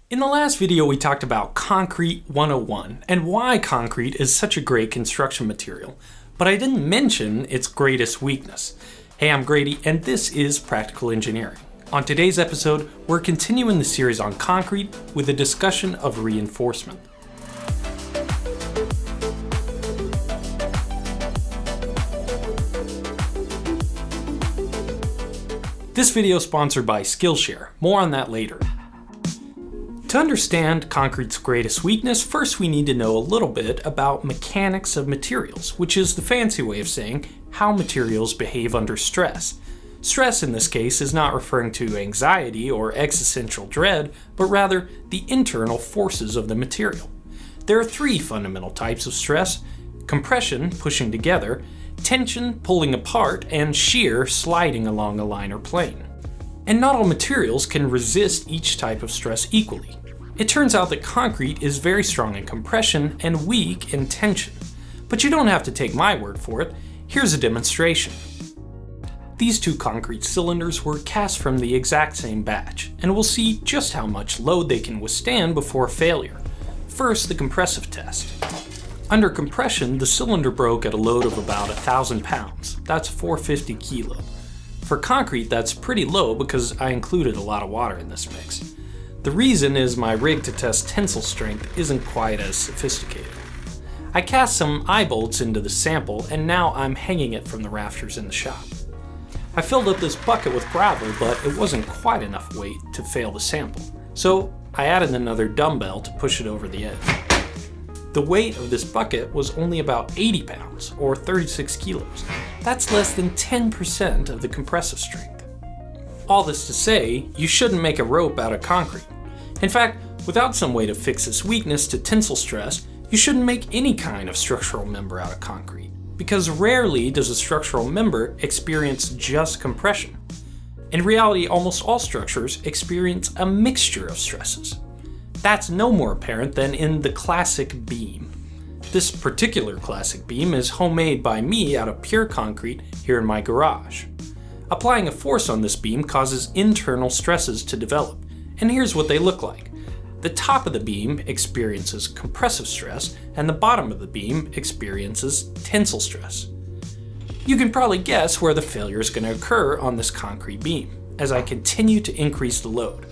In the last video we talked about Concrete 101 and why concrete is such a great construction material, but I didn't mention its greatest weakness. Hey, I'm Grady and this is Practical Engineering. On today's episode, we're continuing the series on concrete with a discussion of reinforcement. This video is sponsored by Skillshare. More on that later. To understand concrete's greatest weakness, first we need to know a little bit about mechanics of materials, which is the fancy way of saying how materials behave under stress. Stress in this case is not referring to anxiety or existential dread, but rather the internal forces of the material. There are three fundamental types of stress: compression, pushing together, tension, pulling apart, and shear, sliding along a line or plane. And not all materials can resist each type of stress equally. It turns out that concrete is very strong in compression and weak in tension. But you don't have to take my word for it. Here's a demonstration. These two concrete cylinders were cast from the exact same batch, and we'll see just how much load they can withstand before failure. First, the compressive test. Under compression, the cylinder broke at a load of about 1,000 pounds. That's 450 kilo. For concrete, that's pretty low because I included a lot of water in this mix. The reason is my rig to test tensile strength isn't quite as sophisticated. I cast some eye bolts into the sample and now I'm hanging it from the rafters in the shop. I filled up this bucket with gravel, but it wasn't quite enough weight to fail the sample, so I added another dumbbell to push it over the edge. The weight of this bucket was only about 80 pounds, or 36 kilos. That's less than 10% of the compressive strength. All this to say, you shouldn't make a rope out of concrete. In fact, without some way to fix this weakness to tensile stress, you shouldn't make any kind of structural member out of concrete, because rarely does a structural member experience just compression. In reality, almost all structures experience a mixture of stresses. That's no more apparent than in the classic beam. This particular classic beam is homemade by me out of pure concrete here in my garage. Applying a force on this beam causes internal stresses to develop, and here's what they look like. The top of the beam experiences compressive stress, and the bottom of the beam experiences tensile stress. You can probably guess where the failure is going to occur on this concrete beam, as I continue to increase the load.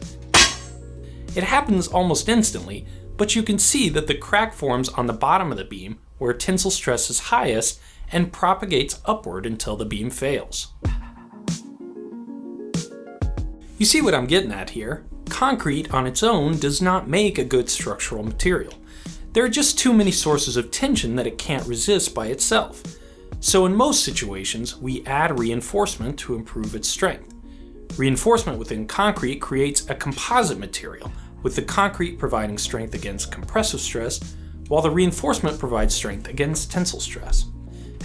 It happens almost instantly, but you can see that the crack forms on the bottom of the beam where tensile stress is highest and propagates upward until the beam fails. You see what I'm getting at here? Concrete on its own does not make a good structural material. There are just too many sources of tension that it can't resist by itself. So in most situations, we add reinforcement to improve its strength. Reinforcement within concrete creates a composite material, with the concrete providing strength against compressive stress, while the reinforcement provides strength against tensile stress.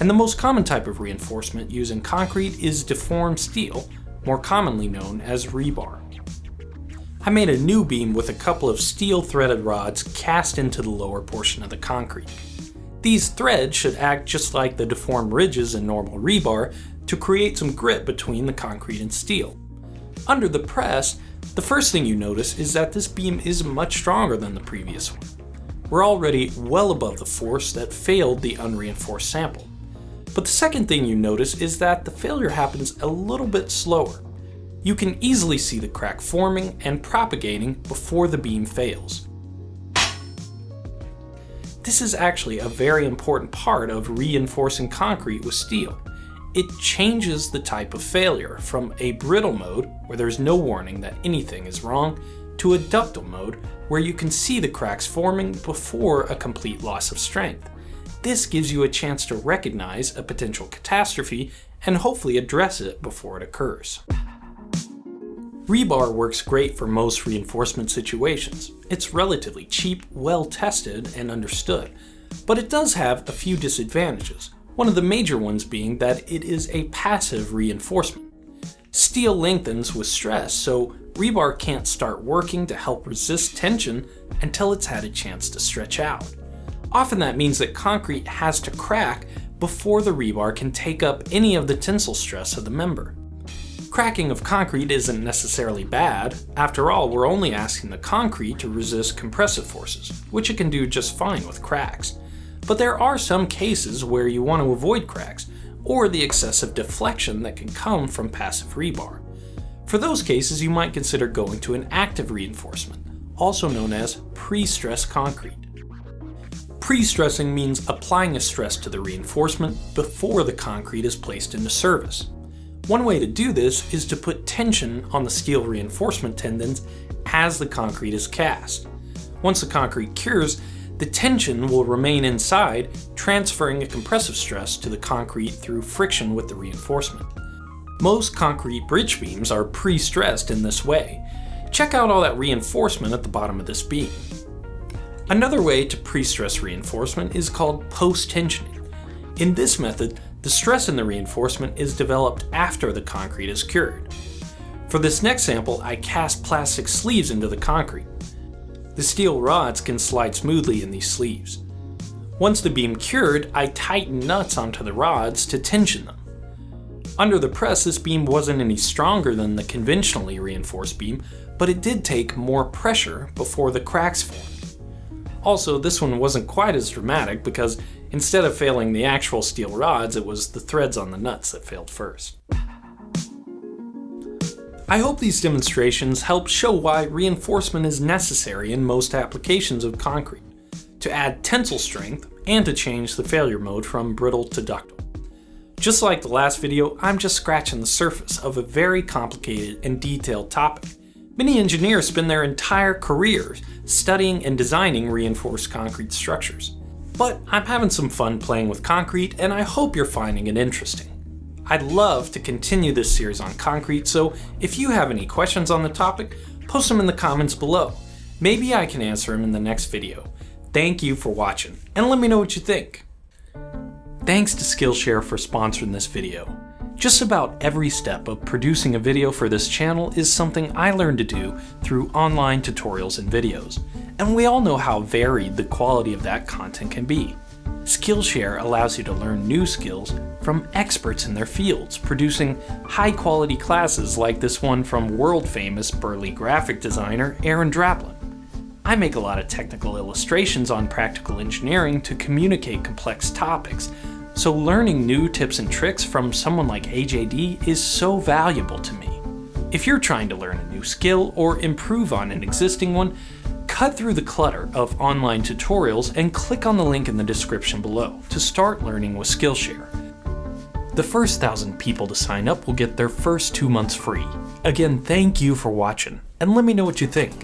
And the most common type of reinforcement used in concrete is deformed steel, more commonly known as rebar. I made a new beam with a couple of steel threaded rods cast into the lower portion of the concrete. These threads should act just like the deformed ridges in normal rebar to create some grip between the concrete and steel. Under the press, the first thing you notice is that this beam is much stronger than the previous one. We're already well above the force that failed the unreinforced sample. But the second thing you notice is that the failure happens a little bit slower. You can easily see the crack forming and propagating before the beam fails. This is actually a very important part of reinforcing concrete with steel. It changes the type of failure from a brittle mode, where there's no warning that anything is wrong, to a ductile mode, where you can see the cracks forming before a complete loss of strength. This gives you a chance to recognize a potential catastrophe and hopefully address it before it occurs. Rebar works great for most reinforcement situations. It's relatively cheap, well tested, and understood, but it does have a few disadvantages. One of the major ones being that it is a passive reinforcement. Steel lengthens with stress, so rebar can't start working to help resist tension until it's had a chance to stretch out. Often that means that concrete has to crack before the rebar can take up any of the tensile stress of the member. Cracking of concrete isn't necessarily bad. After all, we're only asking the concrete to resist compressive forces, which it can do just fine with cracks. But there are some cases where you want to avoid cracks, or the excessive deflection that can come from passive rebar. For those cases, you might consider going to an active reinforcement, also known as prestressed concrete. Prestressing means applying a stress to the reinforcement before the concrete is placed into service. One way to do this is to put tension on the steel reinforcement tendons as the concrete is cast. Once the concrete cures, the tension will remain inside, transferring a compressive stress to the concrete through friction with the reinforcement. Most concrete bridge beams are pre-stressed in this way. Check out all that reinforcement at the bottom of this beam. Another way to pre-stress reinforcement is called post-tensioning. In this method, the stress in the reinforcement is developed after the concrete is cured. For this next sample, I cast plastic sleeves into the concrete. The steel rods can slide smoothly in these sleeves. Once the beam cured, I tighten nuts onto the rods to tension them. Under the press, this beam wasn't any stronger than the conventionally reinforced beam, but it did take more pressure before the cracks formed. Also, this one wasn't quite as dramatic because instead of failing the actual steel rods, it was the threads on the nuts that failed first. I hope these demonstrations help show why reinforcement is necessary in most applications of concrete, to add tensile strength and to change the failure mode from brittle to ductile. Just like the last video, I'm just scratching the surface of a very complicated and detailed topic. Many engineers spend their entire careers studying and designing reinforced concrete structures. But I'm having some fun playing with concrete, and I hope you're finding it interesting. I'd love to continue this series on concrete, so if you have any questions on the topic, post them in the comments below. Maybe I can answer them in the next video. Thank you for watching, and let me know what you think. Thanks to Skillshare for sponsoring this video. Just about every step of producing a video for this channel is something I learned to do through online tutorials and videos, and we all know how varied the quality of that content can be. Skillshare allows you to learn new skills from experts in their fields, producing high-quality classes like this one from world-famous Burley graphic designer Aaron Draplin. I make a lot of technical illustrations on practical engineering to communicate complex topics, so learning new tips and tricks from someone like AJD is so valuable to me. If you're trying to learn a new skill or improve on an existing one, cut through the clutter of online tutorials and click on the link in the description below to start learning with Skillshare. The first 1,000 people to sign up will get their first 2 months free. Again, thank you for watching, and let me know what you think.